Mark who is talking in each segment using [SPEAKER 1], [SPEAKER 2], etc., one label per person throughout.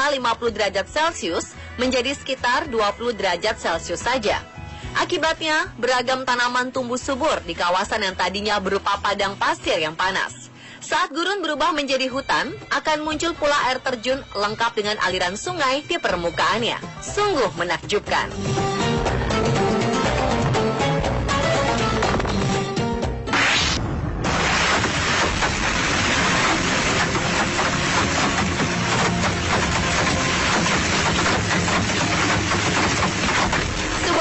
[SPEAKER 1] 50 derajat Celcius menjadi sekitar 20 derajat Celcius saja. Akibatnya, beragam tanaman tumbuh subur di kawasan yang tadinya berupa padang pasir yang panas. Saat gurun berubah menjadi hutan, akan muncul pula air terjun lengkap dengan aliran sungai di permukaannya. Sungguh menakjubkan.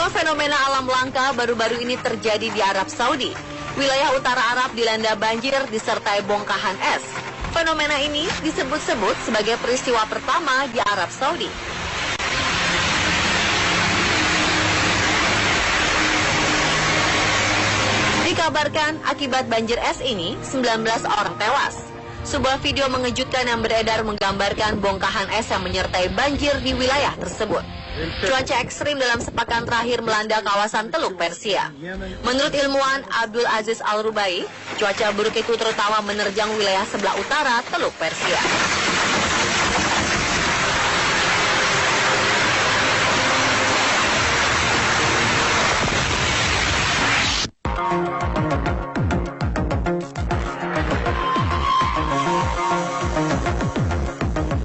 [SPEAKER 1] Fenomena alam langka baru-baru ini terjadi di Arab Saudi. Wilayah utara Arab dilanda banjir disertai bongkahan es. Fenomena ini disebut-sebut sebagai peristiwa pertama di Arab Saudi. Dikabarkan akibat banjir es ini 19 orang tewas. Sebuah video mengejutkan yang beredar menggambarkan bongkahan es yang menyertai banjir di wilayah tersebut. Cuaca ekstrim dalam sepekan terakhir melanda kawasan Teluk Persia. Menurut ilmuwan Abdul Aziz Al-Rubai, cuaca buruk itu terutama menerjang wilayah sebelah utara Teluk Persia.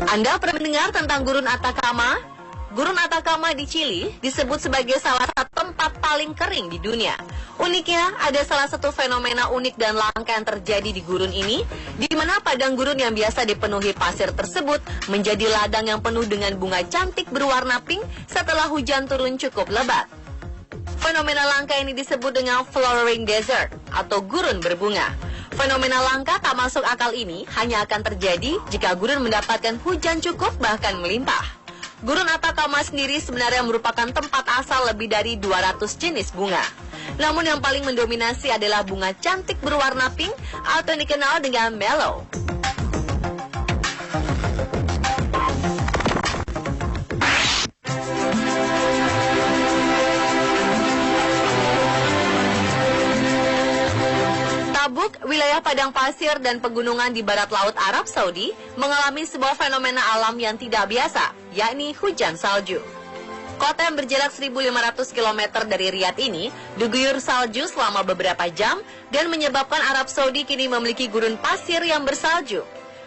[SPEAKER 1] Anda pernah mendengar tentang Gurun Atacama? Gurun Atacama di Chili disebut sebagai salah satu tempat paling kering di dunia. Uniknya, ada salah satu fenomena unik dan langka yang terjadi di gurun ini, di mana padang gurun yang biasa dipenuhi pasir tersebut menjadi ladang yang penuh dengan bunga cantik berwarna pink setelah hujan turun cukup lebat. Fenomena langka ini disebut dengan flowering desert atau gurun berbunga. Fenomena langka tak masuk akal ini hanya akan terjadi jika gurun mendapatkan hujan cukup bahkan melimpah. Gurun Atacama sendiri sebenarnya merupakan tempat asal lebih dari 200 jenis bunga. Namun yang paling mendominasi adalah bunga cantik berwarna pink atau yang dikenal dengan mallow. Tabuk, wilayah padang pasir dan pegunungan di barat laut Arab Saudi mengalami sebuah fenomena alam yang tidak biasa, yakni hujan salju. Kota yang berjarak 1.500 km dari Riyadh ini diguyur salju selama beberapa jam dan menyebabkan Arab Saudi kini memiliki gurun pasir yang bersalju.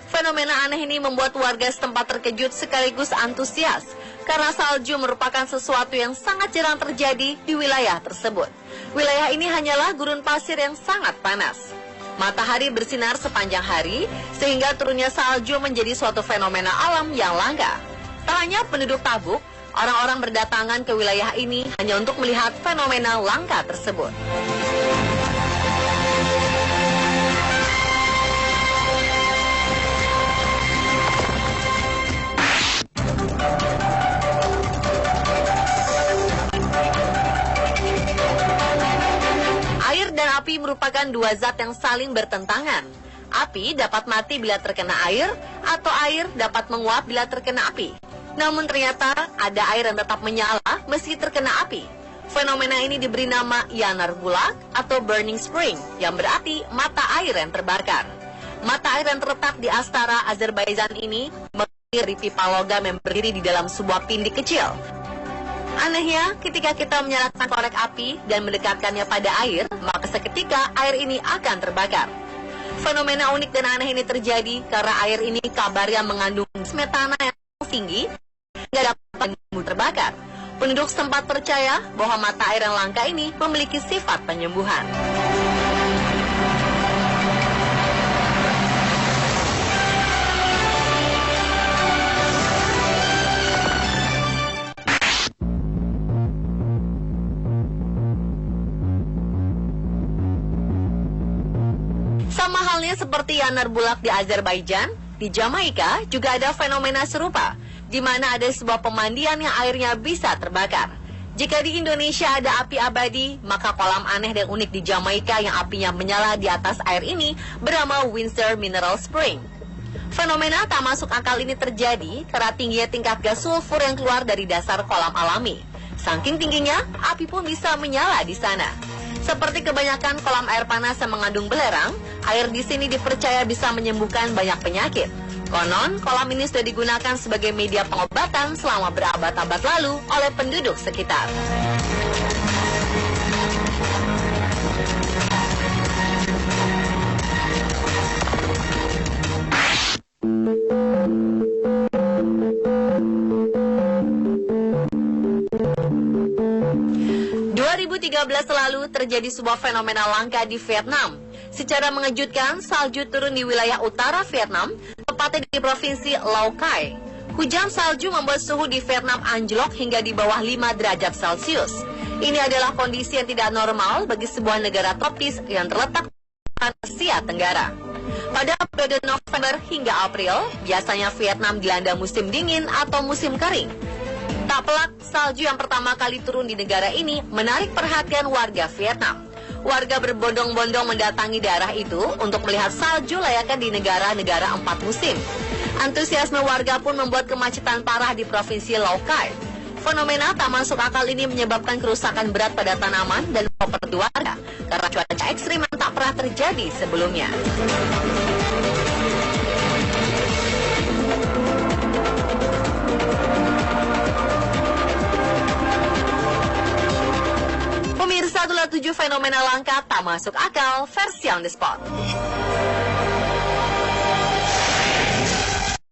[SPEAKER 1] Fenomena aneh ini membuat warga setempat terkejut sekaligus antusias karena salju merupakan sesuatu yang sangat jarang terjadi di wilayah tersebut. Wilayah ini hanyalah gurun pasir yang sangat panas. Matahari bersinar sepanjang hari sehingga turunnya salju menjadi suatu fenomena alam yang langka. Tak hanya penduduk Tabuk, orang-orang berdatangan ke wilayah ini hanya untuk melihat fenomena langka tersebut. Air dan api merupakan dua zat yang saling bertentangan. Api dapat mati bila terkena air, atau air dapat menguap bila terkena api. Namun ternyata ada air yang tetap menyala meski terkena api. Fenomena ini diberi nama Yanar Bulak atau Burning Spring, yang berarti mata air yang terbakar. Mata air yang terletak di Astara, Azerbaijan ini mengalir di pipa logam yang berdiri di dalam sebuah pindik kecil. Anehnya, ketika kita menyalakan korek api dan mendekatkannya pada air, maka seketika air ini akan terbakar. Fenomena unik dan aneh ini terjadi karena air ini kabarnya mengandung metana yang tinggi, nggak dapat terbakar. Penduduk setempat percaya bahwa mata air yang langka ini memiliki sifat penyembuhan. Sama halnya seperti Yanar Bulak di Azerbaijan, di Jamaika juga ada fenomena serupa, di mana ada sebuah pemandian yang airnya bisa terbakar. Jika di Indonesia ada api abadi, maka kolam aneh dan unik di Jamaika yang apinya menyala di atas air ini bernama Windsor Mineral Spring. Fenomena tak masuk akal ini terjadi karena tingginya tingkat gas sulfur yang keluar dari dasar kolam alami. Saking tingginya, api pun bisa menyala di sana. Seperti kebanyakan kolam air panas yang mengandung belerang, air di sini dipercaya bisa menyembuhkan banyak penyakit. Konon, kolam ini sudah digunakan sebagai media pengobatan selama berabad-abad lalu oleh penduduk sekitar. Lalu terjadi sebuah fenomena langka di Vietnam. Secara mengejutkan, salju turun di wilayah utara Vietnam, tepatnya di provinsi Lao Cai. Hujan salju membuat suhu di Vietnam anjlok hingga di bawah 5 derajat Celcius. Ini adalah kondisi yang tidak normal bagi sebuah negara tropis yang terletak di Asia Tenggara. Pada periode November hingga April, biasanya Vietnam dilanda musim dingin atau musim kering. Tak pelak, salju yang pertama kali turun di negara ini menarik perhatian warga Vietnam. Warga berbondong-bondong mendatangi daerah itu untuk melihat salju layaknya di negara-negara 4 musim. Antusiasme warga pun membuat kemacetan parah di provinsi Lao Cai. Fenomena tak masuk akal ini menyebabkan kerusakan berat pada tanaman dan properti warga karena cuaca ekstrim yang tak pernah terjadi sebelumnya. Pemirsa, itulah 7 fenomena langka tak masuk akal versi on the spot.